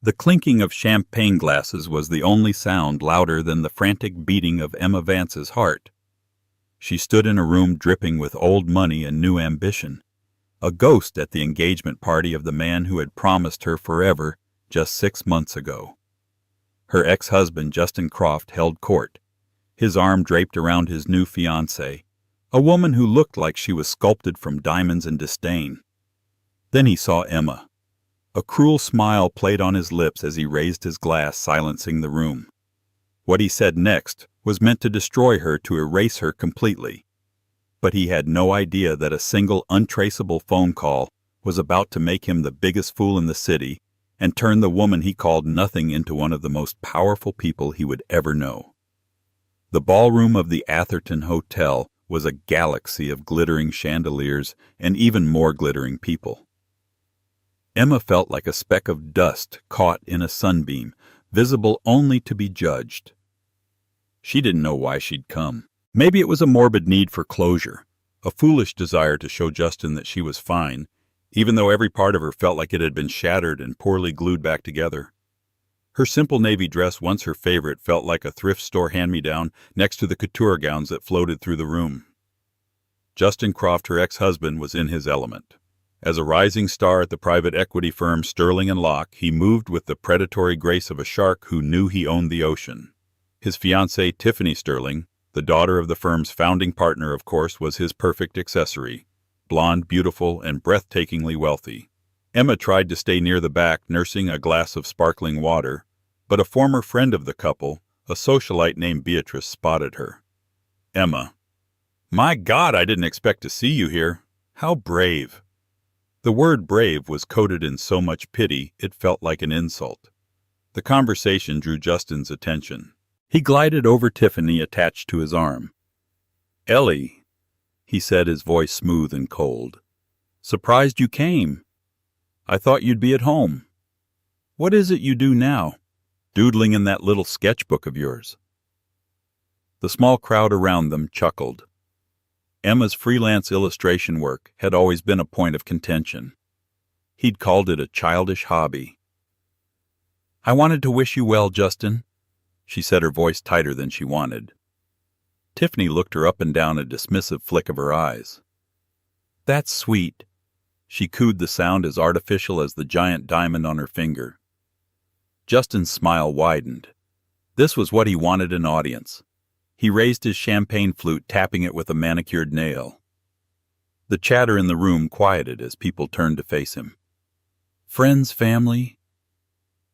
The clinking of champagne glasses was the only sound louder than the frantic beating of Emma Vance's heart. She stood in a room dripping with old money and new ambition, a ghost at the engagement party of the man who had promised her forever just 6 months ago. Her ex-husband, Justin Croft, held court, his arm draped around his new fiancée, a woman who looked like she was sculpted from diamonds and disdain. Then he saw Emma. A cruel smile played on his lips as he raised his glass, silencing the room. What he said next was meant to destroy her, to erase her completely. But he had no idea that a single untraceable phone call was about to make him the biggest fool in the city and turn the woman he called nothing into one of the most powerful people he would ever know. The ballroom of the Atherton Hotel was a galaxy of glittering chandeliers and even more glittering people. Emma felt like a speck of dust caught in a sunbeam, visible only to be judged. She didn't know why she'd come. Maybe it was a morbid need for closure, a foolish desire to show Justin that she was fine, even though every part of her felt like it had been shattered and poorly glued back together. Her simple navy dress, once her favorite, felt like a thrift store hand-me-down next to the couture gowns that floated through the room. Justin Croft, her ex-husband, was in his element. As a rising star at the private equity firm Sterling and Locke, he moved with the predatory grace of a shark who knew he owned the ocean. His fiancée, Tiffany Sterling, the daughter of the firm's founding partner, of course, was his perfect accessory. Blonde, beautiful, and breathtakingly wealthy. Emma tried to stay near the back, nursing a glass of sparkling water, but a former friend of the couple, a socialite named Beatrice, spotted her. Emma. "My God, I didn't expect to see you here. How brave." The word brave was coded in so much pity it felt like an insult. The conversation drew Justin's attention. He glided over Tiffany, attached to his arm. "Ellie," he said, his voice smooth and cold. "Surprised you came. I thought you'd be at home. What is it you do now, doodling in that little sketchbook of yours?" The small crowd around them chuckled. Emma's freelance illustration work had always been a point of contention. He'd called it a childish hobby. "I wanted to wish you well, Justin," she said, her voice tighter than she wanted. Tiffany looked her up and down, a dismissive flick of her eyes. "That's sweet." She cooed, the sound as artificial as the giant diamond on her finger. Justin's smile widened. This was what he wanted, an audience. He raised his champagne flute, tapping it with a manicured nail. The chatter in the room quieted as people turned to face him. "Friends, family,"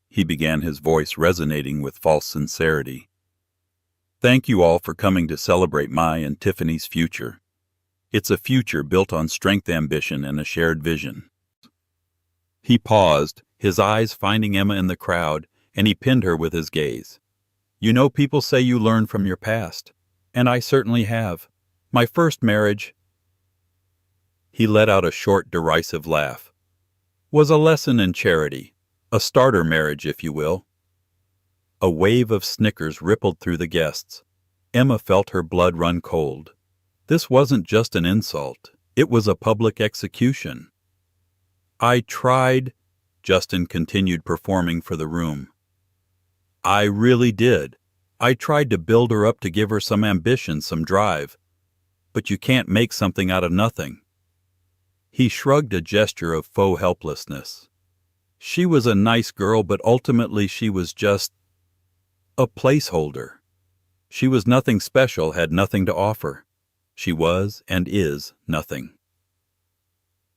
he began, his voice resonating with false sincerity. "Thank you all for coming to celebrate my and Tiffany's future. It's a future built on strength, ambition, and a shared vision." He paused, his eyes finding Emma in the crowd, and he pinned her with his gaze. "You know, people say you learn from your past, and I certainly have. My first marriage," he let out a short, derisive laugh, "was a lesson in charity, a starter marriage, if you will." A wave of snickers rippled through the guests. Emma felt her blood run cold. This wasn't just an insult, it was a public execution. "I tried," Justin continued, performing for the room. "I really did. I tried to build her up, to give her some ambition, some drive. But you can't make something out of nothing." He shrugged, a gesture of faux helplessness. "She was a nice girl, but ultimately she was just a placeholder. She was nothing special, had nothing to offer. She was and is nothing."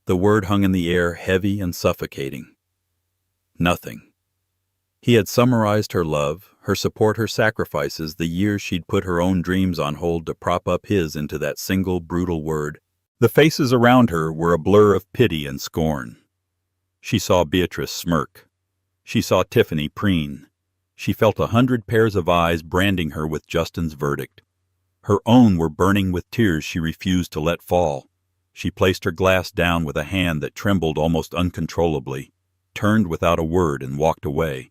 The word hung in the air, heavy and suffocating. Nothing. He had summarized her love, her support, her sacrifices, the years she'd put her own dreams on hold to prop up his, into that single brutal word. The faces around her were a blur of pity and scorn. She saw Beatrice smirk. She saw Tiffany preen. She felt 100 pairs of eyes branding her with Justin's verdict. Her own were burning with tears she refused to let fall. She placed her glass down with a hand that trembled almost uncontrollably, turned without a word, and walked away.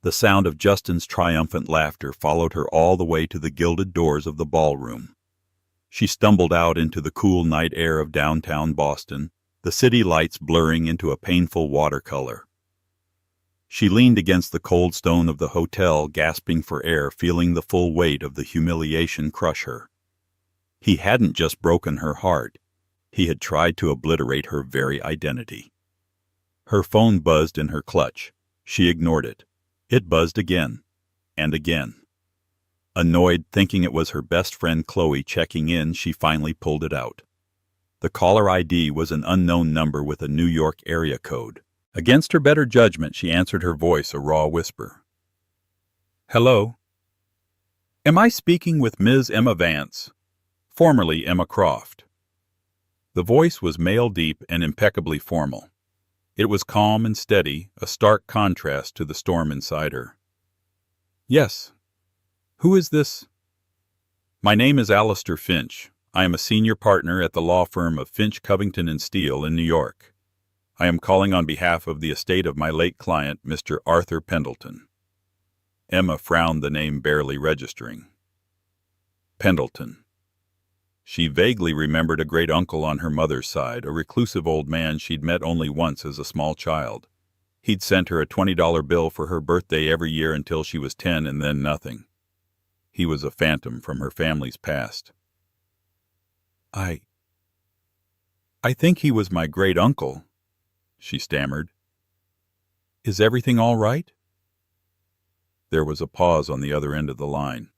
The sound of Justin's triumphant laughter followed her all the way to the gilded doors of the ballroom. She stumbled out into the cool night air of downtown Boston, the city lights blurring into a painful watercolor. She leaned against the cold stone of the hotel, gasping for air, feeling the full weight of the humiliation crush her. He hadn't just broken her heart. He had tried to obliterate her very identity. Her phone buzzed in her clutch. She ignored it. It buzzed again, and again. Annoyed, thinking it was her best friend Chloe checking in, she finally pulled it out. The caller ID was an unknown number with a New York area code. Against her better judgment, she answered, her voice a raw whisper. "Hello? Am I speaking with Ms. Emma Vance, formerly Emma Croft?" The voice was male deep and impeccably formal. It was calm and steady, a stark contrast to the storm inside her. "Yes. Who is this?" "My name is Alistair Finch. I am a senior partner at the law firm of Finch, Covington & Steele in New York. I am calling on behalf of the estate of my late client, Mr. Arthur Pendleton." Emma frowned, the name barely registering. Pendleton. She vaguely remembered a great uncle on her mother's side, a reclusive old man she'd met only once as a small child. He'd sent her a $20 bill for her birthday every year until she was 10, and then nothing. He was a phantom from her family's past. I think he was my great-uncle," she stammered. "Is everything all right?" There was a pause on the other end of the line.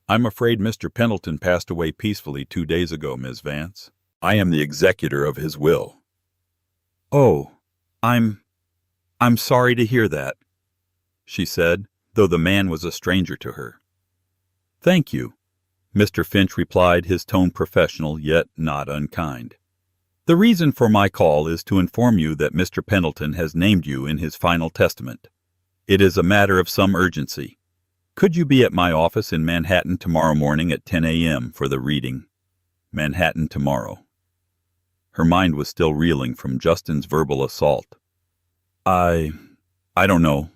"I'm afraid Mr. Pendleton passed away peacefully 2 days ago, Miss Vance. I am the executor of his will." "Oh, I'm sorry to hear that," she said, though the man was a stranger to her. "Thank you," Mr. Finch replied, his tone professional yet not unkind. "The reason for my call is to inform you that Mr. Pendleton has named you in his final testament. It is a matter of some urgency. Could you be at my office in Manhattan tomorrow morning at 10 a.m. for the reading? Manhattan tomorrow." Her mind was still reeling from Justin's verbal assault. I don't know.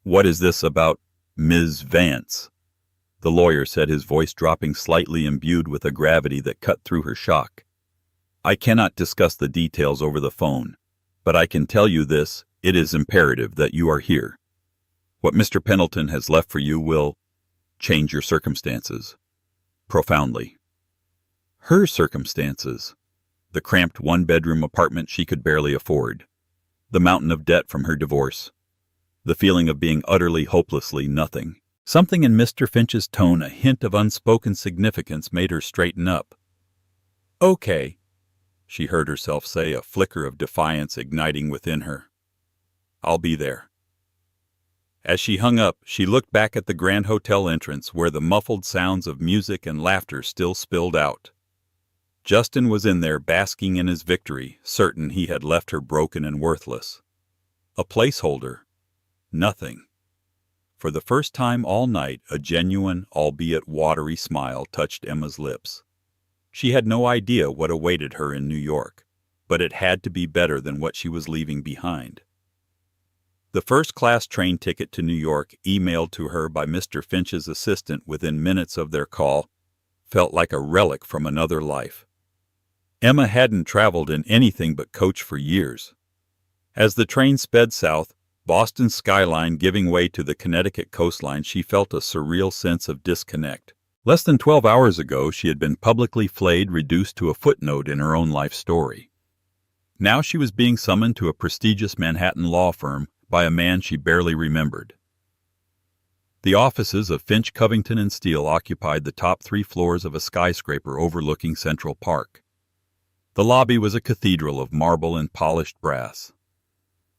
What is this about Ms. Vance?" the lawyer said, his voice dropping slightly, imbued with a gravity that cut through her shock. "I cannot discuss the details over the phone, but I can tell you this: it is imperative that you are here. What Mr. Pendleton has left for you will change your circumstances profoundly." Her circumstances. The cramped one-bedroom apartment she could barely afford. The mountain of debt from her divorce. The feeling of being utterly, hopelessly nothing. Something in Mr. Finch's tone, a hint of unspoken significance, made her straighten up. "Okay," she heard herself say, a flicker of defiance igniting within her. "I'll be there." As she hung up, she looked back at the Grand Hotel entrance, where the muffled sounds of music and laughter still spilled out. Justin was in there, basking in his victory, certain he had left her broken and worthless. A placeholder. Nothing. For the first time all night, a genuine, albeit watery smile touched Emma's lips. She had no idea what awaited her in New York, but it had to be better than what she was leaving behind. The first-class train ticket to New York, emailed to her by Mr. Finch's assistant within minutes of their call, felt like a relic from another life. Emma hadn't traveled in anything but coach for years. As the train sped south, Boston's skyline giving way to the Connecticut coastline, she felt a surreal sense of disconnect. Less than 12 hours ago, she had been publicly flayed, reduced to a footnote in her own life story. Now she was being summoned to a prestigious Manhattan law firm by a man she barely remembered. The offices of Finch, Covington & Steele occupied the top 3 floors of a skyscraper overlooking Central Park. The lobby was a cathedral of marble and polished brass.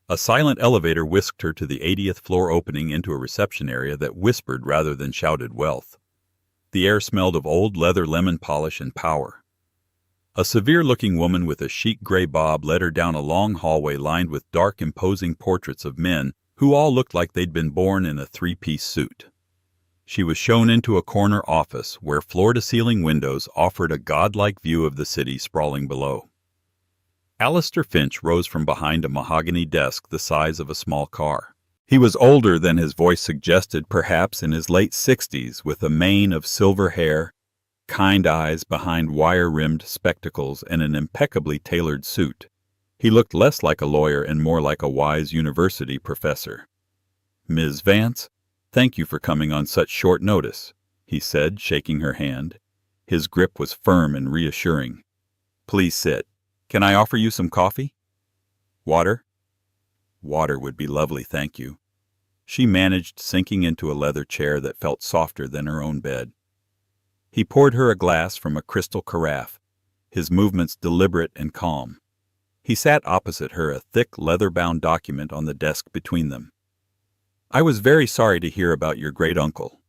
A silent elevator whisked her to the 80th floor, opening into a reception area that whispered rather than shouted wealth. The air smelled of old leather, lemon polish, and power. A severe-looking woman with a chic gray bob led her down a long hallway lined with dark, imposing portraits of men who all looked like they'd been born in a 3-piece suit. She was shown into a corner office where floor-to-ceiling windows offered a godlike view of the city sprawling below. Alistair Finch rose from behind a mahogany desk the size of a small car. He was older than his voice suggested, perhaps in his late 60s, with a mane of silver hair, kind eyes behind wire-rimmed spectacles, and an impeccably tailored suit. He looked less like a lawyer and more like a wise university professor. "Ms. Vance, thank you for coming on such short notice," he said, shaking her hand. His grip was firm and reassuring. "Please sit. Can I offer you some coffee? Water?" "Water would be lovely, thank you." She managed, sinking into a leather chair that felt softer than her own bed. He poured her a glass from a crystal carafe, his movements deliberate and calm. He sat opposite her, a thick leather-bound document on the desk between them. "I was very sorry to hear about your great-uncle,"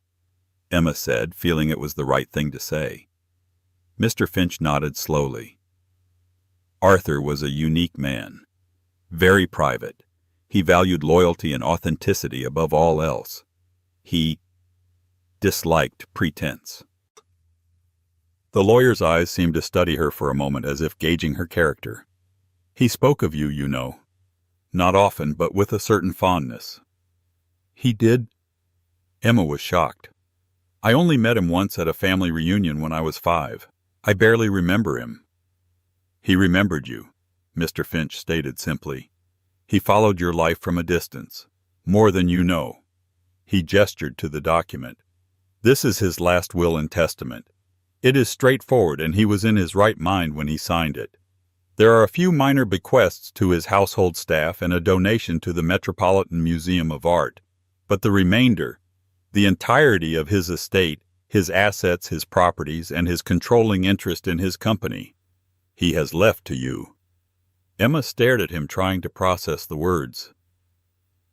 Emma said, feeling it was the right thing to say. Mr. Finch nodded slowly. Arthur was a unique man. Very private. He valued loyalty and authenticity above all else. He disliked pretense. The lawyer's eyes seemed to study her for a moment as if gauging her character. "He spoke of you, you know. Not often, but with a certain fondness." "He did?" Emma was shocked. "I only met him once at a family reunion when I was 5. I barely remember him." "He remembered you," Mr. Finch stated simply. "He followed your life from a distance, more than you know." He gestured to the document. "This is his last will and testament. It is straightforward, and he was in his right mind when he signed it. There are a few minor bequests to his household staff and a donation to the Metropolitan Museum of Art, but the remainder, the entirety of his estate, his assets, his properties, and his controlling interest in his company, he has left to you." Emma stared at him, trying to process the words.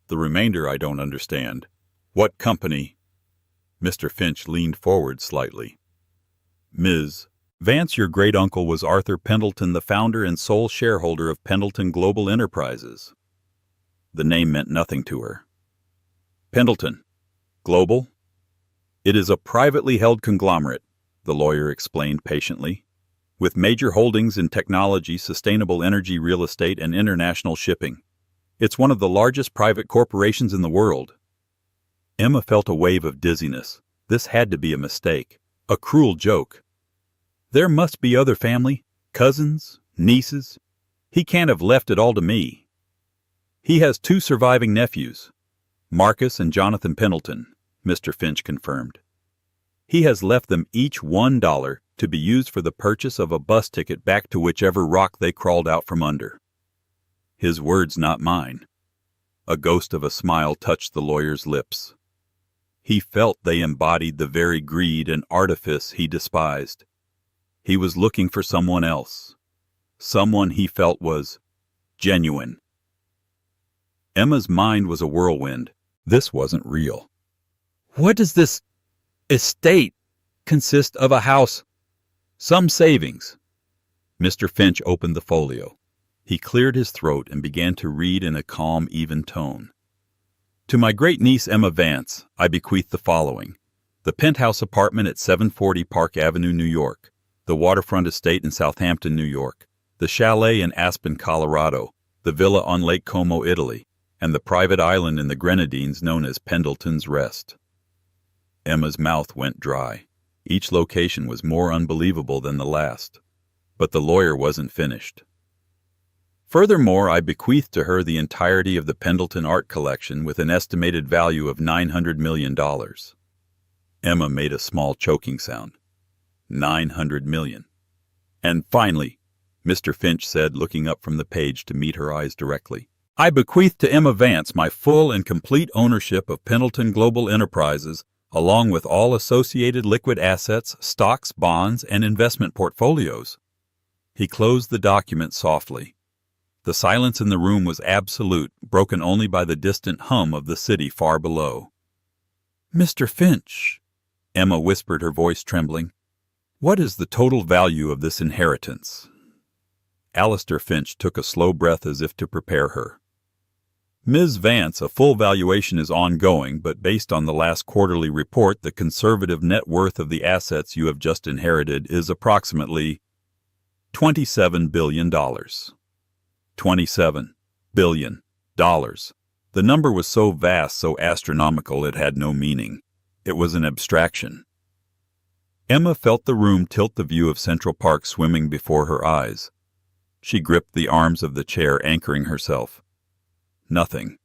"The remainder I don't understand. What company?" Mr. Finch leaned forward slightly. "Ms. Vance, your great-uncle was Arthur Pendleton, the founder and sole shareholder of Pendleton Global Enterprises." The name meant nothing to her. "Pendleton Global? It is a privately held conglomerate," the lawyer explained patiently, "with major holdings in technology, sustainable energy, real estate, and international shipping. It's one of the largest private corporations in the world." Emma felt a wave of dizziness. This had to be a mistake, a cruel joke. "There must be other family, cousins, nieces. He can't have left it all to me." "He has 2 surviving nephews, Marcus and Jonathan Pendleton," Mr. Finch confirmed. "He has left them each $1 to be used for the purchase of a bus ticket back to whichever rock they crawled out from under." His words, not mine. A ghost of a smile touched the lawyer's lips. He felt they embodied the very greed and artifice he despised. He was looking for someone else. Someone he felt was genuine. Emma's mind was a whirlwind. This wasn't real. "What does this estate consist of? A house, some savings?" Mr. Finch opened the folio. He cleared his throat and began to read in a calm, even tone. "To my great-niece Emma Vance, I bequeath the following: the penthouse apartment at 740 Park Avenue, New York, the waterfront estate in Southampton, New York, the chalet in Aspen, Colorado, the villa on Lake Como, Italy, and the private island in the Grenadines known as Pendleton's Rest." Emma's mouth went dry. Each location was more unbelievable than the last. But the lawyer wasn't finished. "Furthermore, I bequeath to her the entirety of the Pendleton art collection with an estimated value of $900 million. Emma made a small choking sound. $900 million. "And finally," Mr. Finch said, looking up from the page to meet her eyes directly, "I bequeath to Emma Vance my full and complete ownership of Pendleton Global Enterprises, along with all associated liquid assets, stocks, bonds, and investment portfolios." He closed the document softly. The silence in the room was absolute, broken only by the distant hum of the city far below. "Mr. Finch," Emma whispered, her voice trembling, "what is the total value of this inheritance?" Alistair Finch took a slow breath as if to prepare her. "Ms. Vance, a full valuation is ongoing, but based on the last quarterly report, the conservative net worth of the assets you have just inherited is approximately $27 billion. $27 billion. The number was so vast, so astronomical, it had no meaning. It was an abstraction. Emma felt the room tilt, the view of Central Park swimming before her eyes. She gripped the arms of the chair, anchoring herself. Nothing.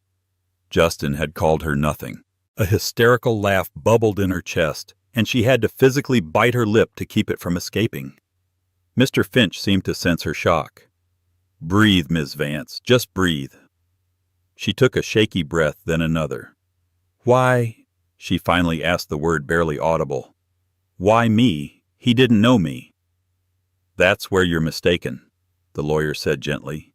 Justin had called her nothing. A hysterical laugh bubbled in her chest, and she had to physically bite her lip to keep it from escaping. Mr. Finch seemed to sense her shock. "Breathe, Ms. Vance. Just breathe." She took a shaky breath, then another. "Why?" She finally asked, the word barely audible. "Why me? He didn't know me." "That's where you're mistaken," the lawyer said gently.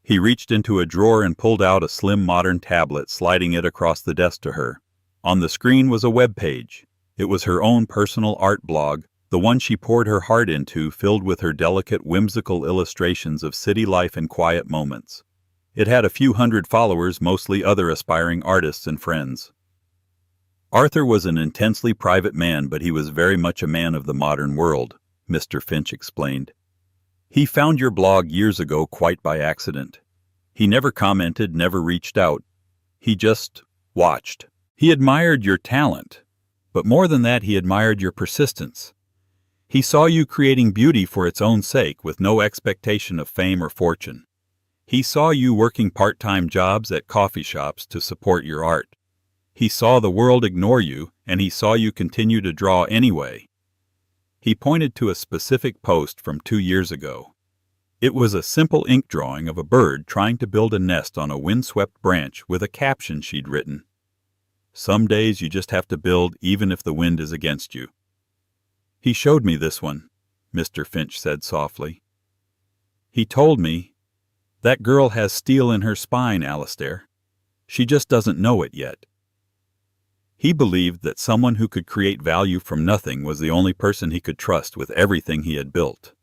He reached into a drawer and pulled out a slim modern tablet, sliding it across the desk to her. On the screen was a web page. It was her own personal art blog, the one she poured her heart into, filled with her delicate, whimsical illustrations of city life and quiet moments. It had a few hundred followers, mostly other aspiring artists and friends. Arthur was an intensely private man, but he was very much a man of the modern world, Mr. Finch explained. He found your blog years ago quite by accident. He never commented, never reached out. He just watched. He admired your talent, but more than that, he admired your persistence. He saw you creating beauty for its own sake, with no expectation of fame or fortune. He saw you working part-time jobs at coffee shops to support your art. He saw the world ignore you, and he saw you continue to draw anyway. He pointed to a specific post from 2 years ago. It was a simple ink drawing of a bird trying to build a nest on a windswept branch with a caption she'd written. "Some days you just have to build even if the wind is against you." "He showed me this one," Mr. Finch said softly. "He told me, 'That girl has steel in her spine, Alistair. She just doesn't know it yet.'" He believed that someone who could create value from nothing was the only person he could trust with everything he had built.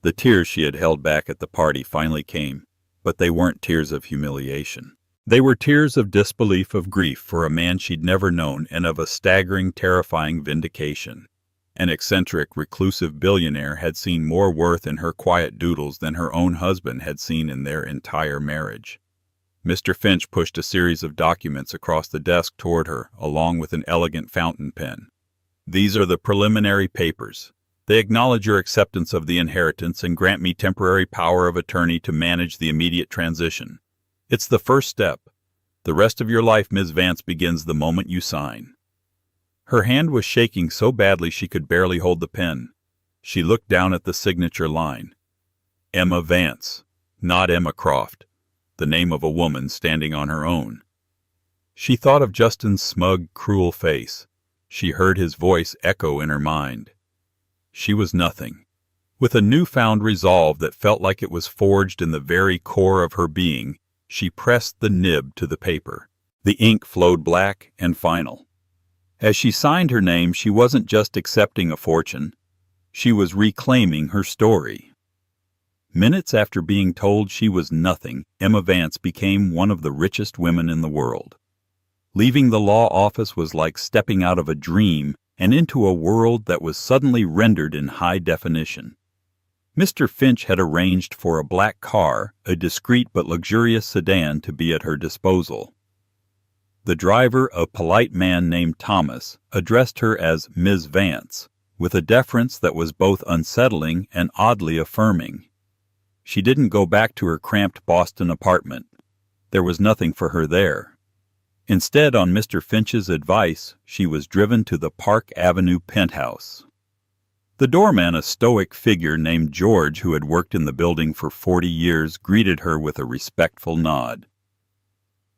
The tears she had held back at the party finally came, but they weren't tears of humiliation. They were tears of disbelief, of grief for a man she'd never known, and of a staggering, terrifying vindication. An eccentric, reclusive billionaire had seen more worth in her quiet doodles than her own husband had seen in their entire marriage. Mr. Finch pushed a series of documents across the desk toward her, along with an elegant fountain pen. "These are the preliminary papers. They acknowledge your acceptance of the inheritance and grant me temporary power of attorney to manage the immediate transition. It's the first step. The rest of your life, Ms. Vance, begins the moment you sign." Her hand was shaking so badly she could barely hold the pen. She looked down at the signature line. Emma Vance, not Emma Croft, the name of a woman standing on her own. She thought of Justin's smug, cruel face. She heard his voice echo in her mind. She was nothing. With a newfound resolve that felt like it was forged in the very core of her being, she pressed the nib to the paper. The ink flowed black and final. As she signed her name, she wasn't just accepting a fortune. She was reclaiming her story. Minutes after being told she was nothing, Emma Vance became one of the richest women in the world. Leaving the law office was like stepping out of a dream and into a world that was suddenly rendered in high definition. Mr. Finch had arranged for a black car, a discreet but luxurious sedan, to be at her disposal. The driver, a polite man named Thomas, addressed her as Ms. Vance, with a deference that was both unsettling and oddly affirming. She didn't go back to her cramped Boston apartment. There was nothing for her there. Instead, on Mr. Finch's advice, she was driven to the Park Avenue penthouse. The doorman, a stoic figure named George who had worked in the building for 40 years, greeted her with a respectful nod.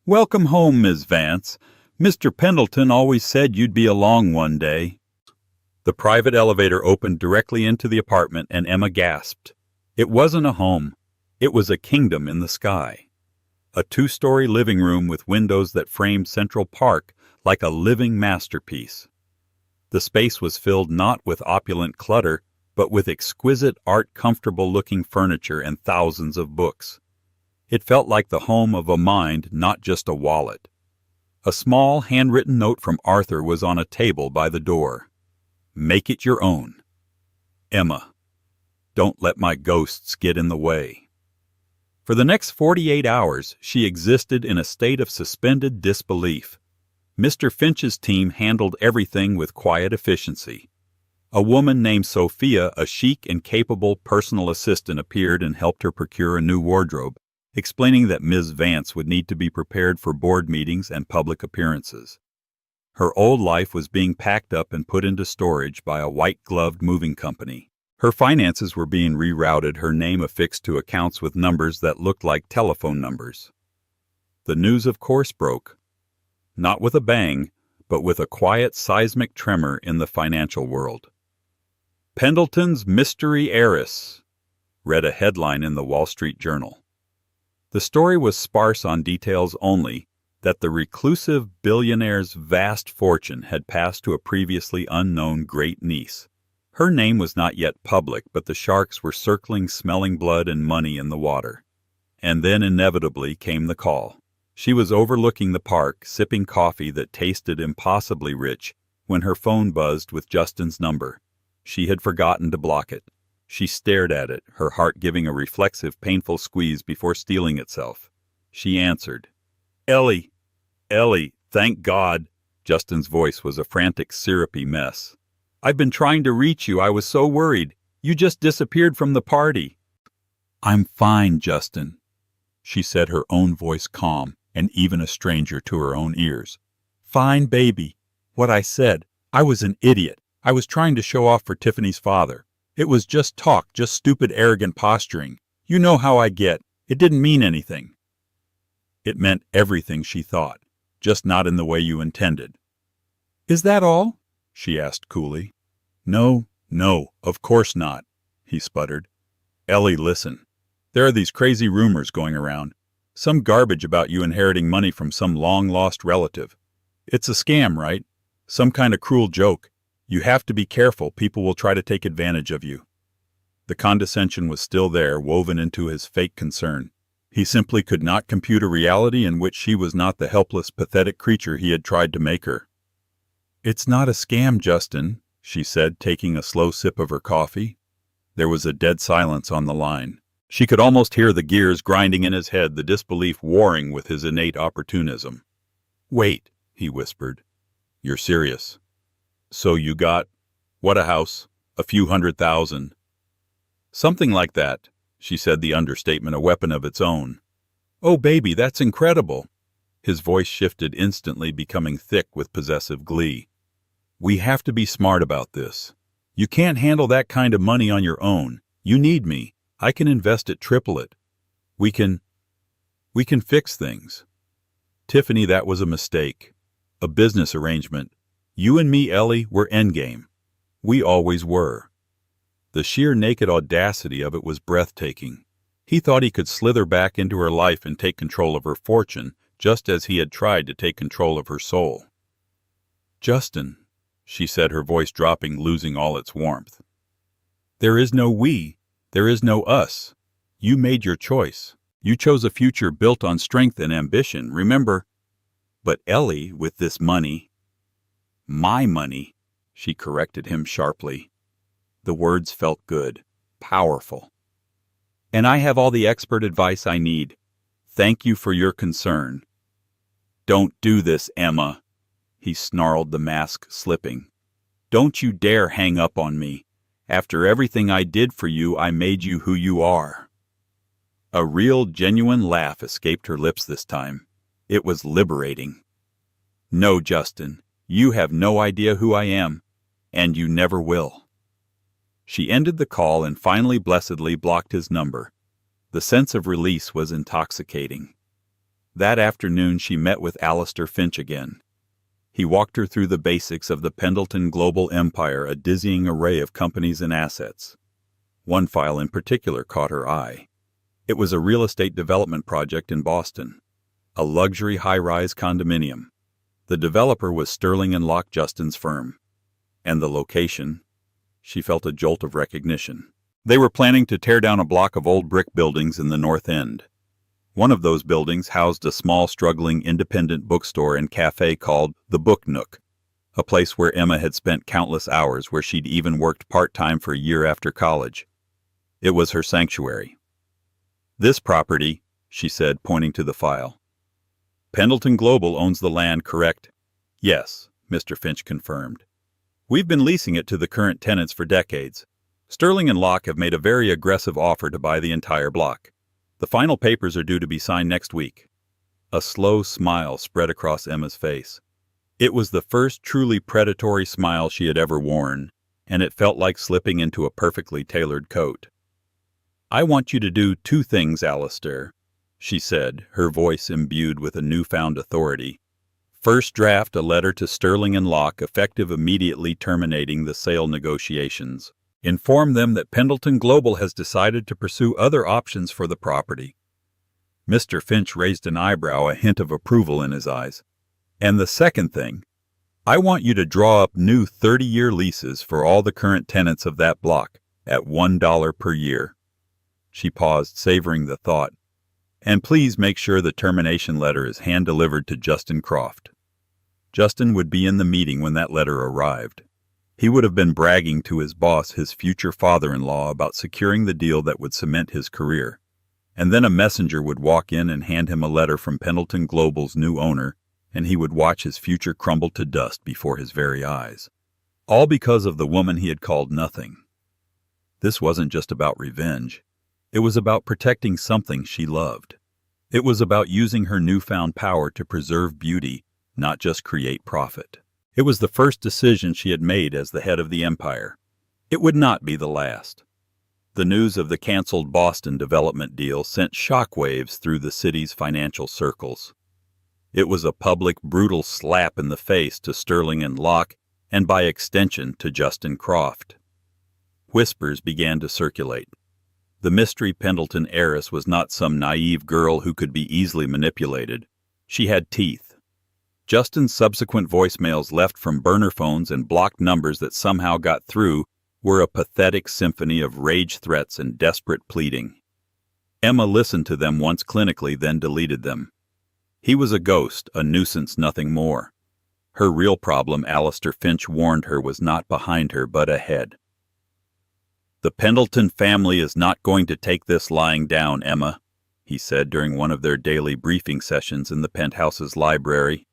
"Welcome home, Ms. Vance. Mr. Pendleton always said you'd be along one day." The private elevator opened directly into the apartment, and Emma gasped. It wasn't a home. It was a kingdom in the sky. A 2-story living room with windows that framed Central Park like a living masterpiece. The space was filled not with opulent clutter, but with exquisite art, comfortable-looking furniture, and thousands of books. It felt like the home of a mind, not just a wallet. A small, handwritten note from Arthur was on a table by the door. "Make it your own. Emma. Don't let my ghosts get in the way." For the next 48 hours, she existed in a state of suspended disbelief. Mr. Finch's team handled everything with quiet efficiency. A woman named Sophia, a chic and capable personal assistant, appeared and helped her procure a new wardrobe, explaining that Ms. Vance would need to be prepared for board meetings and public appearances. Her old life was being packed up and put into storage by a white-gloved moving company. Her finances were being rerouted, her name affixed to accounts with numbers that looked like telephone numbers. The news, of course, broke. Not with a bang, but with a quiet seismic tremor in the financial world. "Pendleton's Mystery Heiress," read a headline in the Wall Street Journal. The story was sparse on details only that the reclusive billionaire's vast fortune had passed to a previously unknown great-niece. Her name was not yet public, but the sharks were circling, smelling blood and money in the water. And then inevitably came the call. She was overlooking the park, sipping coffee that tasted impossibly rich, when her phone buzzed with Justin's number. She had forgotten to block it. She stared at it, her heart giving a reflexive, painful squeeze before steeling itself. She answered. "Ellie! Ellie, thank God!" Justin's voice was a frantic, syrupy mess. "I've been trying to reach you. I was so worried. You just disappeared from the party." "I'm fine, Justin," she said, her own voice calm and even a stranger to her own ears. "Fine, baby. What I said. I was an idiot. I was trying to show off for Tiffany's father. It was just talk, just stupid, arrogant posturing. You know how I get. It didn't mean anything." It meant everything, she thought, just not in the way you intended. "Is that all?" she asked coolly. No, of course not," he sputtered. "Ellie, listen. There are these crazy rumors going around. Some garbage about you inheriting money from some long-lost relative. It's a scam, right? Some kind of cruel joke. You have to be careful. People will try to take advantage of you." The condescension was still there, woven into his fake concern. He simply could not compute a reality in which she was not the helpless, pathetic creature he had tried to make her. "It's not a scam, Justin," she said, taking a slow sip of her coffee. There was a dead silence on the line. She could almost hear the gears grinding in his head, the disbelief warring with his innate opportunism. "Wait," he whispered. "You're serious? So you got, what, a house, a few $100,000. Something like that," she said, the understatement a weapon of its own. "Oh, baby, that's incredible." His voice shifted instantly, becoming thick with possessive glee. "We have to be smart about this. You can't handle that kind of money on your own. You need me. I can invest it, triple it. We can fix things. Tiffany, that was a mistake. A business arrangement. You and me, Ellie, we're endgame. We always were." The sheer naked audacity of it was breathtaking. He thought he could slither back into her life and take control of her fortune, just as he had tried to take control of her soul. "Justin," she said, her voice dropping, losing all its warmth. "There is no we. There is no us. You made your choice. You chose a future built on strength and ambition, remember? But Ellie, with this money—" "My money," she corrected him sharply. The words felt good, powerful. "And I have all the expert advice I need. Thank you for your concern." "Don't do this, Emma," he snarled, the mask slipping. "Don't you dare hang up on me. After everything I did for you, I made you who you are." A real, genuine laugh escaped her lips this time. It was liberating. "No, Justin, you have no idea who I am, and you never will." She ended the call and finally blessedly blocked his number. The sense of release was intoxicating. That afternoon she met with Alistair Finch again. He walked her through the basics of the Pendleton Global empire, a dizzying array of companies and assets. One file in particular caught her eye. It was a real estate development project in Boston, a luxury high-rise condominium. The developer was Sterling and Locke, Justin's firm. And the location? She felt a jolt of recognition. They were planning to tear down a block of old brick buildings in the North End. One of those buildings housed a small, struggling independent bookstore and cafe called the Book Nook, a place where Emma had spent countless hours, where she'd even worked part-time for a year after college. It was her sanctuary. "This property," she said, pointing to the file. "Pendleton Global owns the land, correct?" "Yes," Mr. Finch confirmed. We've been leasing it to the current tenants for decades. Sterling and Locke have made a very aggressive offer to buy the entire block. The final papers are due to be signed next week." A slow smile spread across Emma's face. It was the first truly predatory smile she had ever worn, and it felt like slipping into a perfectly tailored coat. "I want you to do two things, Alistair," she said, her voice imbued with a newfound authority. "First, draft a letter to Sterling and Locke effective immediately terminating the sale negotiations. Inform them that Pendleton Global has decided to pursue other options for the property." Mr. Finch raised an eyebrow, a hint of approval in his eyes. "And the second thing, I want you to draw up new 30-year leases for all the current tenants of that block at $1 per year." She paused, savoring the thought. "And please make sure the termination letter is hand-delivered to Justin Croft." Justin would be in the meeting when that letter arrived. He would have been bragging to his boss, his future father-in-law, about securing the deal that would cement his career. And then a messenger would walk in and hand him a letter from Pendleton Global's new owner, and he would watch his future crumble to dust before his very eyes. All because of the woman he had called nothing. This wasn't just about revenge. It was about protecting something she loved. It was about using her newfound power to preserve beauty, not just create profit. It was the first decision she had made as the head of the empire. It would not be the last. The news of the canceled Boston development deal sent shockwaves through the city's financial circles. It was a public, brutal slap in the face to Sterling and Locke, and by extension to Justin Croft. Whispers began to circulate. The mystery Pendleton heiress was not some naive girl who could be easily manipulated. She had teeth. Justin's subsequent voicemails left from burner phones and blocked numbers that somehow got through were a pathetic symphony of rage threats and desperate pleading. Emma listened to them once clinically, then deleted them. He was a ghost, a nuisance, nothing more. Her real problem, Alistair Finch warned her, was not behind her but ahead. "The Pendleton family is not going to take this lying down, Emma," he said during one of their daily briefing sessions in the penthouse's library.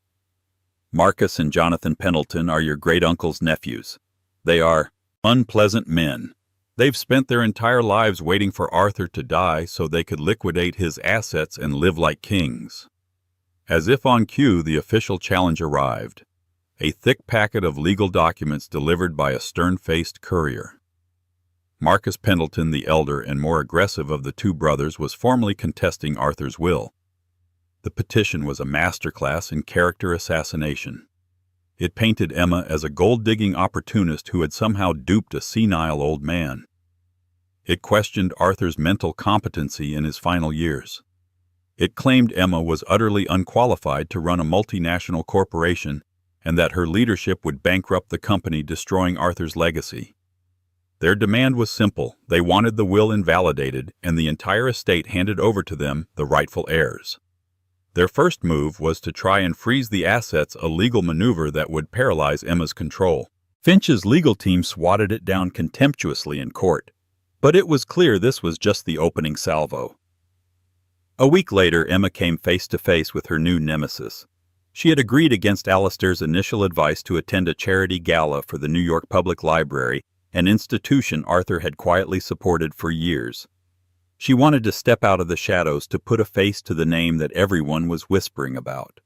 "Marcus and Jonathan Pendleton are your great-uncle's nephews. They are unpleasant men. They've spent their entire lives waiting for Arthur to die so they could liquidate his assets and live like kings." As if on cue, the official challenge arrived. A thick packet of legal documents delivered by a stern-faced courier. Marcus Pendleton, the elder and more aggressive of the two brothers, was formally contesting Arthur's will. The petition was a masterclass in character assassination. It painted Emma as a gold-digging opportunist who had somehow duped a senile old man. It questioned Arthur's mental competency in his final years. It claimed Emma was utterly unqualified to run a multinational corporation and that her leadership would bankrupt the company, destroying Arthur's legacy. Their demand was simple. They wanted the will invalidated and the entire estate handed over to them, the rightful heirs. Their first move was to try and freeze the assets, a legal maneuver that would paralyze Emma's control. Finch's legal team swatted it down contemptuously in court, but it was clear this was just the opening salvo. A week later, Emma came face to face with her new nemesis. She had agreed against Alistair's initial advice to attend a charity gala for the New York Public Library, an institution Arthur had quietly supported for years. She wanted to step out of the shadows to put a face to the name that everyone was whispering about.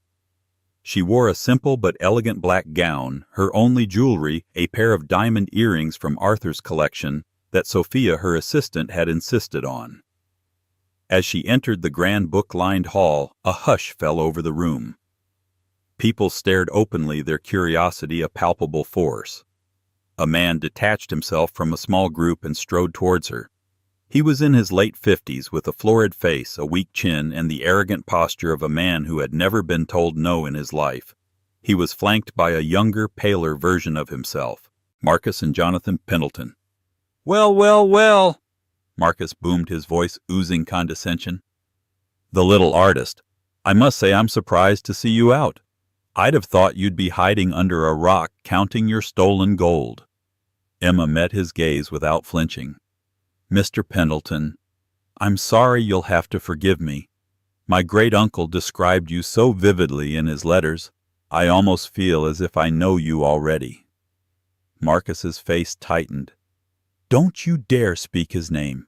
She wore a simple but elegant black gown, her only jewelry a pair of diamond earrings from Arthur's collection that Sophia, her assistant, had insisted on. As she entered the grand book-lined hall, a hush fell over the room. People stared openly, their curiosity a palpable force. A man detached himself from a small group and strode towards her. He was in his late 50s, with a florid face, a weak chin, and the arrogant posture of a man who had never been told no in his life. He was flanked by a younger, paler version of himself, Marcus and Jonathan Pendleton. "Well, well, well!" Marcus boomed, his voice oozing condescension. "The little artist. I must say I'm surprised to see you out. I'd have thought you'd be hiding under a rock counting your stolen gold." Emma met his gaze without flinching. "Mr. Pendleton, I'm sorry, you'll have to forgive me. My great-uncle described you so vividly in his letters, I almost feel as if I know you already." Marcus's face tightened. "Don't you dare speak his name.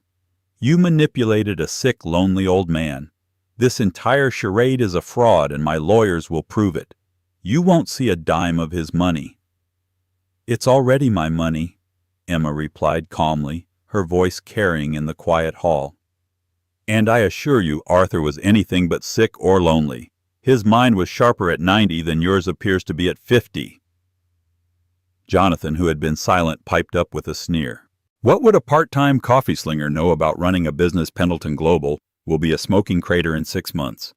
You manipulated a sick, lonely old man. This entire charade is a fraud, and my lawyers will prove it. You won't see a dime of his money." "It's already my money," Emma replied calmly, her voice carrying in the quiet hall. "And I assure you Arthur was anything but sick or lonely. His mind was sharper at 90 than yours appears to be at 50. Jonathan, who had been silent, piped up with a sneer. "What would a part-time coffee slinger know about running a business? Pendleton Global will be a smoking crater in 6 months.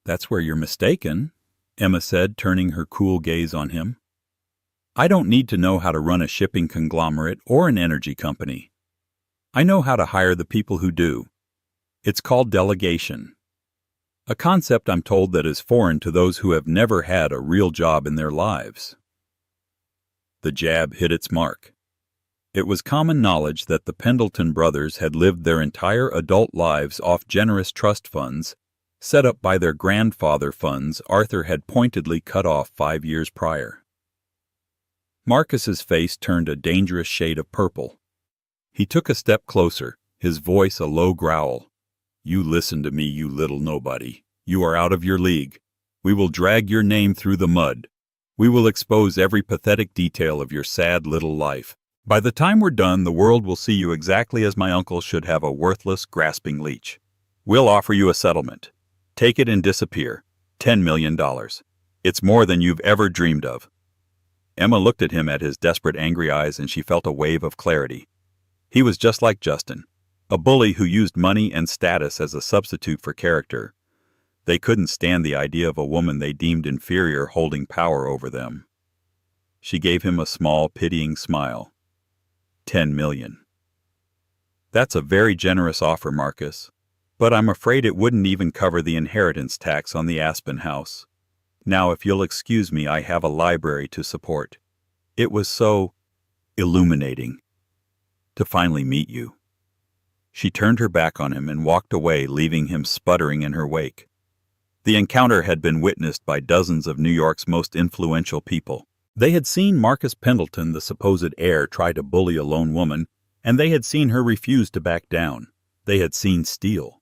"That's where you're mistaken," Emma said, turning her cool gaze on him. "I don't need to know how to run a shipping conglomerate or an energy company. I know how to hire the people who do. It's called delegation. A concept, I'm told, that is foreign to those who have never had a real job in their lives." The jab hit its mark. It was common knowledge that the Pendleton brothers had lived their entire adult lives off generous trust funds, set up by their grandfather, funds Arthur had pointedly cut off 5 years prior. Marcus's face turned a dangerous shade of purple. He took a step closer, his voice a low growl. "You listen to me, you little nobody. You are out of your league. We will drag your name through the mud. We will expose every pathetic detail of your sad little life. By the time we're done, the world will see you exactly as my uncle should have a worthless, grasping leech. We'll offer you a settlement. Take it and disappear. $10 million. It's more than you've ever dreamed of." Emma looked at him at his desperate, angry eyes, and she felt a wave of clarity. He was just like Justin, a bully who used money and status as a substitute for character. They couldn't stand the idea of a woman they deemed inferior holding power over them. She gave him a small, pitying smile. $10 million. "That's a very generous offer, Marcus, but I'm afraid it wouldn't even cover the inheritance tax on the Aspen house. Now, if you'll excuse me, I have a library to support. It was so illuminating to finally meet you." She turned her back on him and walked away, leaving him sputtering in her wake. The encounter had been witnessed by dozens of New York's most influential people. They had seen Marcus Pendleton, the supposed heir, try to bully a lone woman, and they had seen her refuse to back down. They had seen steel.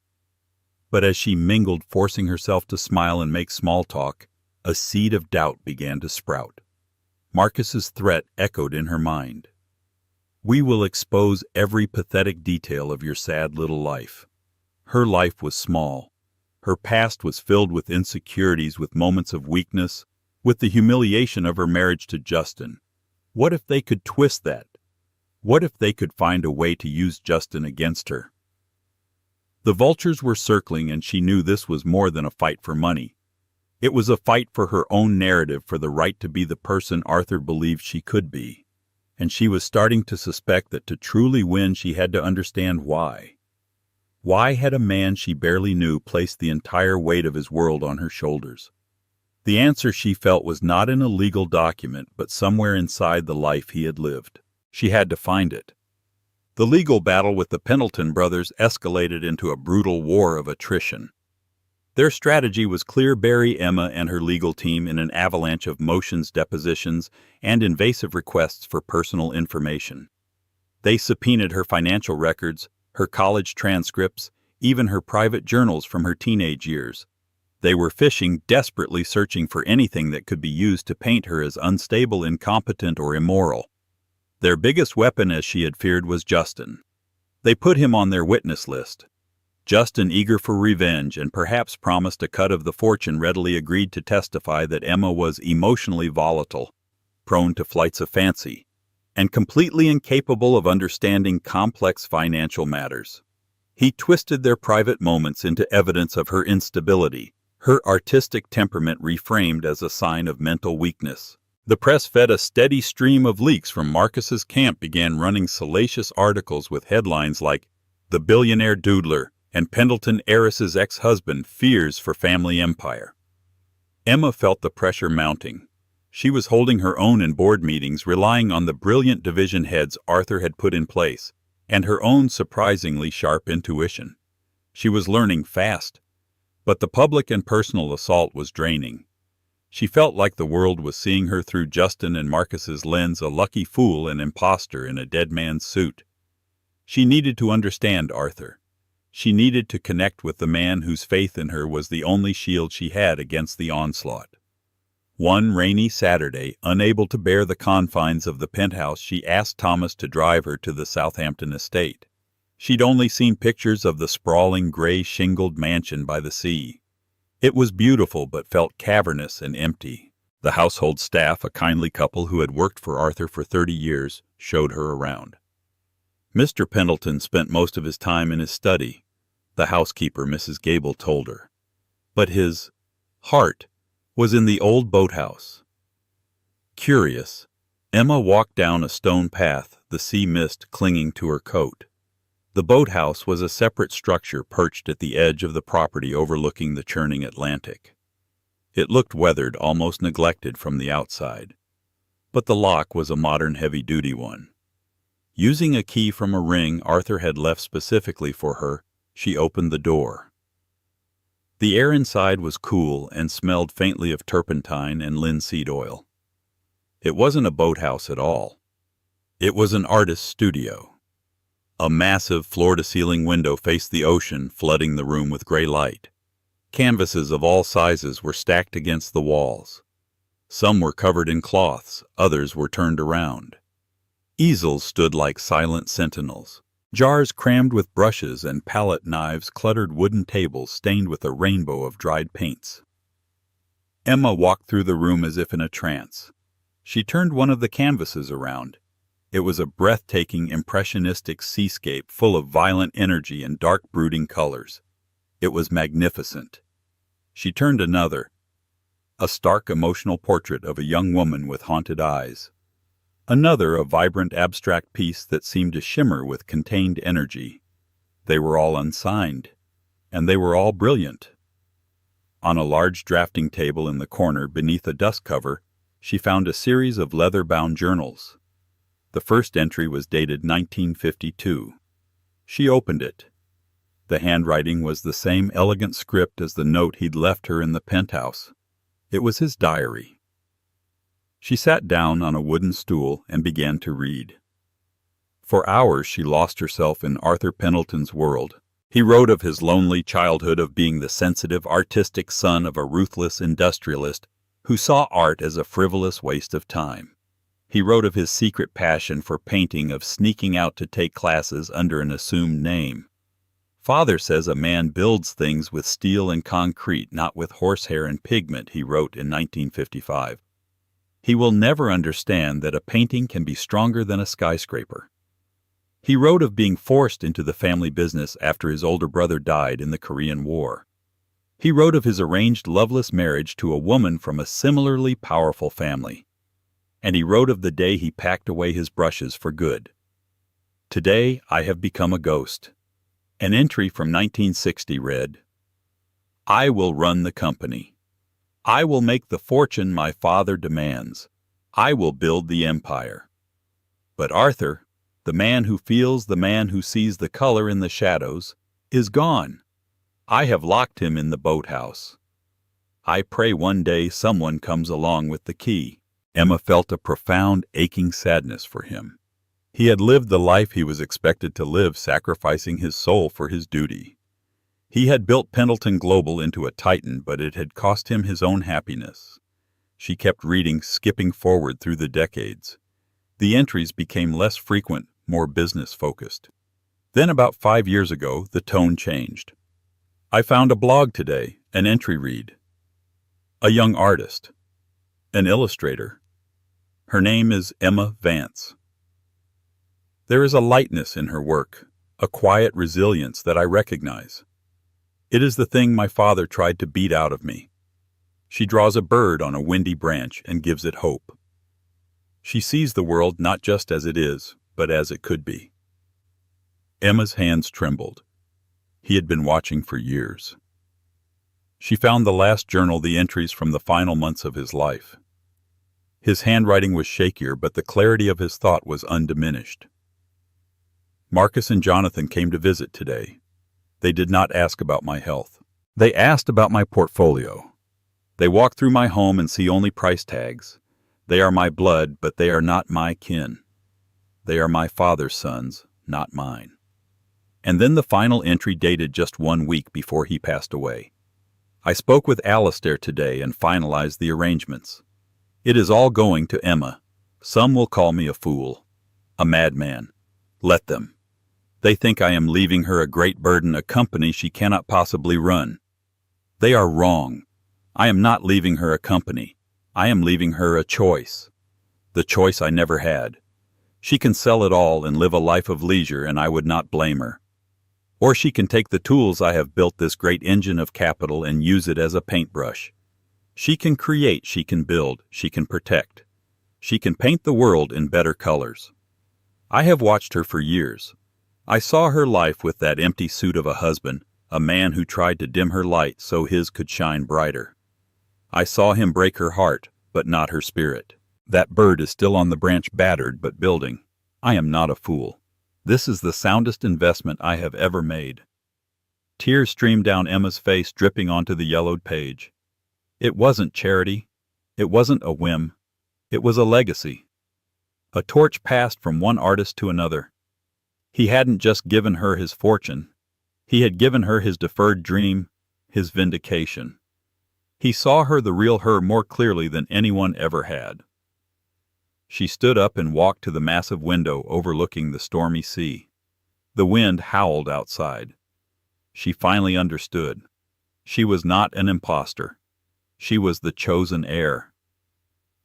But as she mingled, forcing herself to smile and make small talk, a seed of doubt began to sprout. Marcus's threat echoed in her mind. "We will expose every pathetic detail of your sad little life." Her life was small. Her past was filled with insecurities, with moments of weakness, with the humiliation of her marriage to Justin. What if they could twist that? What if they could find a way to use Justin against her? The vultures were circling, and she knew this was more than a fight for money. It was a fight for her own narrative, for the right to be the person Arthur believed she could be. And she was starting to suspect that to truly win she had to understand why. Why had a man she barely knew placed the entire weight of his world on her shoulders? The answer, she felt, was not in a legal document, but somewhere inside the life he had lived. She had to find it. The legal battle with the Pendleton brothers escalated into a brutal war of attrition. Their strategy was clear: bury Emma and her legal team in an avalanche of motions, depositions, and invasive requests for personal information. They subpoenaed her financial records, her college transcripts, even her private journals from her teenage years. They were fishing, desperately searching for anything that could be used to paint her as unstable, incompetent, or immoral. Their biggest weapon, as she had feared, was Justin. They put him on their witness list. Justin, eager for revenge and perhaps promised a cut of the fortune, readily agreed to testify that Emma was emotionally volatile, prone to flights of fancy, and completely incapable of understanding complex financial matters. He twisted their private moments into evidence of her instability, her artistic temperament reframed as a sign of mental weakness. The press, fed a steady stream of leaks from Marcus's camp, began running salacious articles with headlines like "The Billionaire Doodler" and "Pendleton Heiress's Ex-Husband Fears for Family Empire." Emma felt the pressure mounting. She was holding her own in board meetings, relying on the brilliant division heads Arthur had put in place, and her own surprisingly sharp intuition. She was learning fast, but the public and personal assault was draining. She felt like the world was seeing her through Justin and Marcus's lens, a lucky fool and imposter in a dead man's suit. She needed to understand Arthur. She needed to connect with the man whose faith in her was the only shield she had against the onslaught. One rainy Saturday, unable to bear the confines of the penthouse, she asked Thomas to drive her to the Southampton estate. She'd only seen pictures of the sprawling gray-shingled mansion by the sea. It was beautiful but felt cavernous and empty. The household staff, a kindly couple who had worked for Arthur for 30 years, showed her around. Mr. Pendleton spent most of his time in his study, the housekeeper, Mrs. Gable, told her. But his heart was in the old boathouse. Curious, Emma walked down a stone path, the sea mist clinging to her coat. The boathouse was a separate structure perched at the edge of the property overlooking the churning Atlantic. It looked weathered, almost neglected from the outside. But the lock was a modern heavy-duty one. Using a key from a ring Arthur had left specifically for her, she opened the door. The air inside was cool and smelled faintly of turpentine and linseed oil. It wasn't a boathouse at all. It was an artist's studio. A massive floor-to-ceiling window faced the ocean, flooding the room with gray light. Canvases of all sizes were stacked against the walls. Some were covered in cloths, others were turned around. Easels stood like silent sentinels. Jars crammed with brushes and palette knives cluttered wooden tables stained with a rainbow of dried paints. Emma walked through the room as if in a trance. She turned one of the canvases around. It was a breathtaking, impressionistic seascape full of violent energy and dark, brooding colors. It was magnificent. She turned another, a stark, emotional portrait of a young woman with haunted eyes. Another, a vibrant, abstract piece that seemed to shimmer with contained energy. They were all unsigned, and they were all brilliant. On a large drafting table in the corner, beneath a dust cover, she found a series of leather-bound journals. The first entry was dated 1952. She opened it. The handwriting was the same elegant script as the note he'd left her in the penthouse. It was his diary. She sat down on a wooden stool and began to read. For hours she lost herself in Arthur Pendleton's world. He wrote of his lonely childhood, of being the sensitive, artistic son of a ruthless industrialist who saw art as a frivolous waste of time. He wrote of his secret passion for painting, of sneaking out to take classes under an assumed name. Father says a man builds things with steel and concrete, not with horsehair and pigment, he wrote in 1955. He will never understand that a painting can be stronger than a skyscraper. He wrote of being forced into the family business after his older brother died in the Korean War. He wrote of his arranged loveless marriage to a woman from a similarly powerful family. And he wrote of the day he packed away his brushes for good. Today I have become a ghost. An entry from 1960 read, I will run the company. I will make the fortune my father demands. I will build the empire. But Arthur, the man who feels, the man who sees the color in the shadows, is gone. I have locked him in the boathouse. I pray one day someone comes along with the key. Emma felt a profound, aching sadness for him. He had lived the life he was expected to live, sacrificing his soul for his duty. He had built Pendleton Global into a titan, but it had cost him his own happiness. She kept reading, skipping forward through the decades. The entries became less frequent, more business-focused. Then about 5 years ago, the tone changed. I found a blog today, an entry read. A young artist. An illustrator. Her name is Emma Vance. There is a lightness in her work, a quiet resilience that I recognize. It is the thing my father tried to beat out of me. She draws a bird on a windy branch and gives it hope. She sees the world not just as it is, but as it could be. Emma's hands trembled. He had been watching for years. She found the last journal, the entries from the final months of his life. His handwriting was shakier, but the clarity of his thought was undiminished. Marcus and Jonathan came to visit today. They did not ask about my health. They asked about my portfolio. They walk through my home and see only price tags. They are my blood, but they are not my kin. They are my father's sons, not mine. And then the final entry dated just 1 week before he passed away. I spoke with Alistair today and finalized the arrangements. It is all going to Emma. Some will call me a fool, a madman. Let them. They think I am leaving her a great burden, a company she cannot possibly run. They are wrong. I am not leaving her a company. I am leaving her a choice. The choice I never had. She can sell it all and live a life of leisure, and I would not blame her. Or she can take the tools I have built, this great engine of capital, and use it as a paintbrush. She can create, she can build, she can protect. She can paint the world in better colors. I have watched her for years. I saw her life with that empty suit of a husband, a man who tried to dim her light so his could shine brighter. I saw him break her heart, but not her spirit. That bird is still on the branch, battered but building. I am not a fool. This is the soundest investment I have ever made. Tears streamed down Emma's face, dripping onto the yellowed page. It wasn't charity. It wasn't a whim. It was a legacy. A torch passed from one artist to another. He hadn't just given her his fortune. He had given her his deferred dream, his vindication. He saw her, the real her, more clearly than anyone ever had. She stood up and walked to the massive window overlooking the stormy sea. The wind howled outside. She finally understood. She was not an imposter. She was the chosen heir.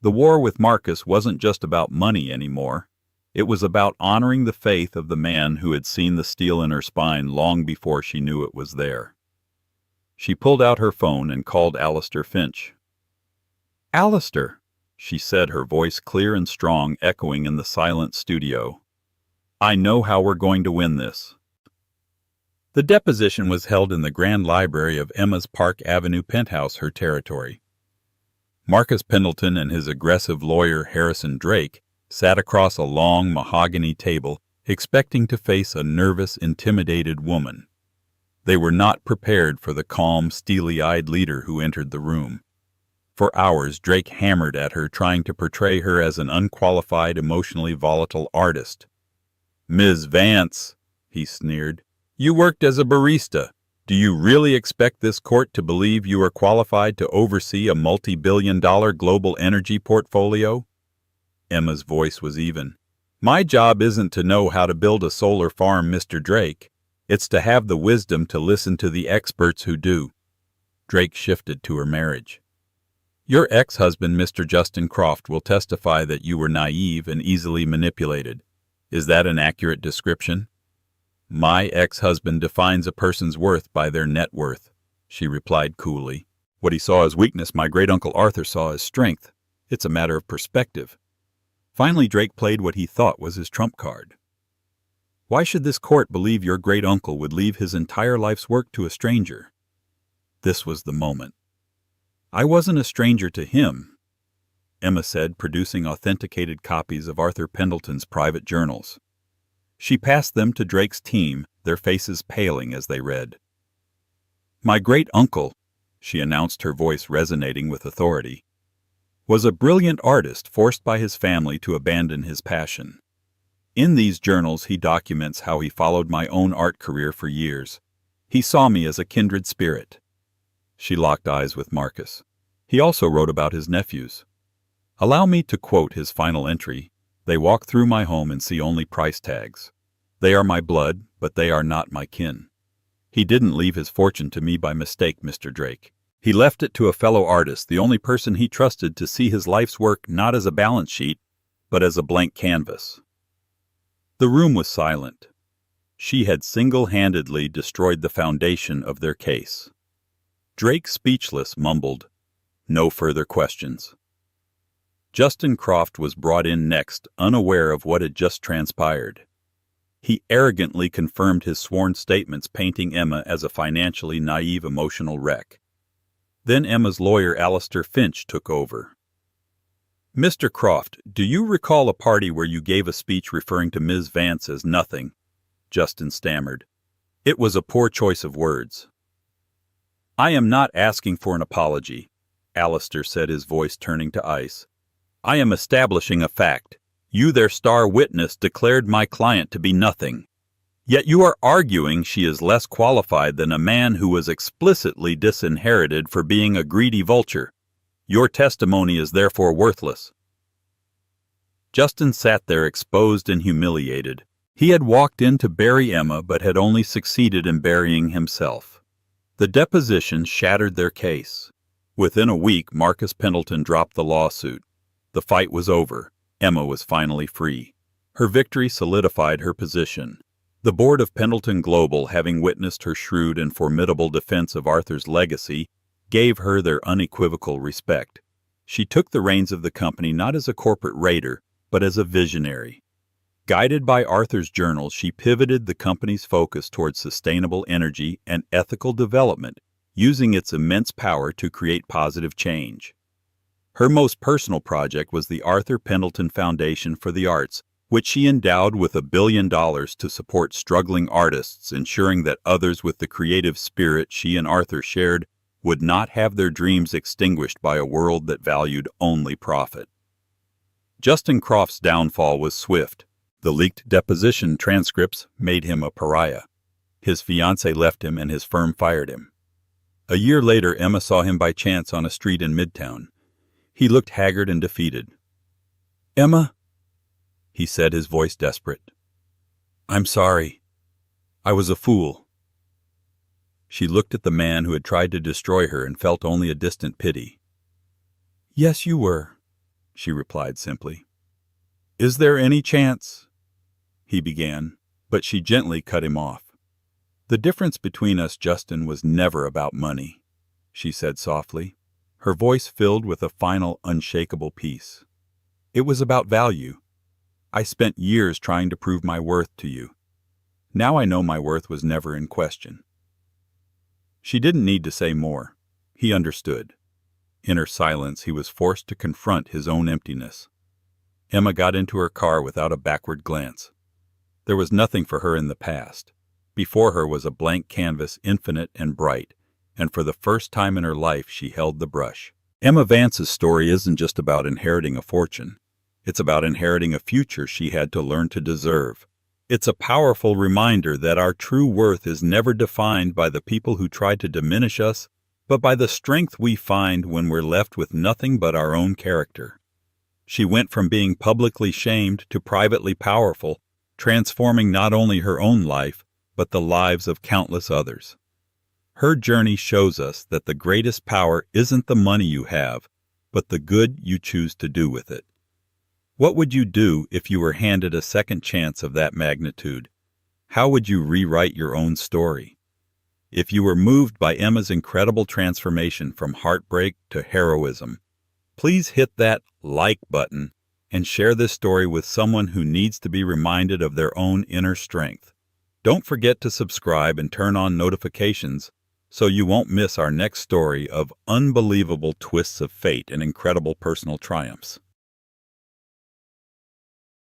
The war with Marcus wasn't just about money anymore. It was about honoring the faith of the man who had seen the steel in her spine long before she knew it was there. She pulled out her phone and called Alistair Finch. "Alistair," she said, her voice clear and strong, echoing in the silent studio. "I know how we're going to win this." The deposition was held in the grand library of Emma's Park Avenue penthouse, her territory. Marcus Pendleton and his aggressive lawyer Harrison Drake sat across a long mahogany table, expecting to face a nervous, intimidated woman. They were not prepared for the calm, steely-eyed leader who entered the room. For hours, Drake hammered at her, trying to portray her as an unqualified, emotionally volatile artist. "Ms. Vance," he sneered, "you worked as a barista. Do you really expect this court to believe you are qualified to oversee a multi-billion-dollar global energy portfolio?" Emma's voice was even. "My job isn't to know how to build a solar farm, Mr. Drake. It's to have the wisdom to listen to the experts who do." Drake shifted to her marriage. "Your ex-husband, Mr. Justin Croft, will testify that you were naive and easily manipulated. Is that an accurate description?" "My ex-husband defines a person's worth by their net worth," she replied coolly. "What he saw as weakness, my great-uncle Arthur saw as strength. It's a matter of perspective." Finally, Drake played what he thought was his trump card. "Why should this court believe your great-uncle would leave his entire life's work to a stranger?" This was the moment. "I wasn't a stranger to him," Emma said, producing authenticated copies of Arthur Pendleton's private journals. She passed them to Drake's team, their faces paling as they read. "My great-uncle," she announced, her voice resonating with authority, "was a brilliant artist forced by his family to abandon his passion. In these journals he documents how he followed my own art career for years. He saw me as a kindred spirit." She locked eyes with Marcus. He also wrote about his nephews. Allow me to quote his final entry. "They walk through my home and see only price tags. They are my blood, but they are not my kin. He didn't leave his fortune to me by mistake, Mr. Drake. He left it to a fellow artist, the only person he trusted to see his life's work not as a balance sheet, but as a blank canvas." The room was silent. She had single-handedly destroyed the foundation of their case. Drake, speechless, mumbled, "No further questions." Justin Croft was brought in next, unaware of what had just transpired. He arrogantly confirmed his sworn statements, painting Emma as a financially naive, emotional wreck. Then Emma's lawyer, Alistair Finch, took over. "Mr. Croft, do you recall a party where you gave a speech referring to Ms. Vance as nothing?" Justin stammered. "It was a poor choice of words." "I am not asking for an apology. Alistair said, his voice turning to ice. "I am establishing a fact. You, their star witness, declared my client to be nothing. Yet you are arguing she is less qualified than a man who was explicitly disinherited for being a greedy vulture. Your testimony is therefore worthless." Justin sat there exposed and humiliated. He had walked in to bury Emma but had only succeeded in burying himself. The deposition shattered their case. Within a week, Marcus Pendleton dropped the lawsuit. The fight was over. Emma was finally free. Her victory solidified her position. The board of Pendleton Global, having witnessed her shrewd and formidable defense of Arthur's legacy, gave her their unequivocal respect. She took the reins of the company not as a corporate raider, but as a visionary. Guided by Arthur's journal, she pivoted the company's focus towards sustainable energy and ethical development, using its immense power to create positive change. Her most personal project was the Arthur Pendleton Foundation for the Arts, which she endowed with $1 billion to support struggling artists, ensuring that others with the creative spirit she and Arthur shared would not have their dreams extinguished by a world that valued only profit. Justin Croft's downfall was swift. The leaked deposition transcripts made him a pariah. His fiancée left him and his firm fired him. A year later, Emma saw him by chance on a street in Midtown. He looked haggard and defeated. "Emma," he said, his voice desperate. "I'm sorry. I was a fool." She looked at the man who had tried to destroy her and felt only a distant pity. "Yes, you were," she replied simply. "Is there any chance?" he began, but she gently cut him off. "The difference between us, Justin, was never about money," she said softly, her voice filled with a final, unshakable peace. "It was about value. I spent years trying to prove my worth to you. Now I know my worth was never in question." She didn't need to say more. He understood. In her silence, he was forced to confront his own emptiness. Emma got into her car without a backward glance. There was nothing for her in the past. Before her was a blank canvas, infinite and bright, and for the first time in her life she held the brush. Emma Vance's story isn't just about inheriting a fortune. It's about inheriting a future she had to learn to deserve. It's a powerful reminder that our true worth is never defined by the people who try to diminish us, but by the strength we find when we're left with nothing but our own character. She went from being publicly shamed to privately powerful, transforming not only her own life, but the lives of countless others. Her journey shows us that the greatest power isn't the money you have, but the good you choose to do with it. What would you do if you were handed a second chance of that magnitude? How would you rewrite your own story? If you were moved by Emma's incredible transformation from heartbreak to heroism, please hit that like button and share this story with someone who needs to be reminded of their own inner strength. Don't forget to subscribe and turn on notifications so you won't miss our next story of unbelievable twists of fate and incredible personal triumphs.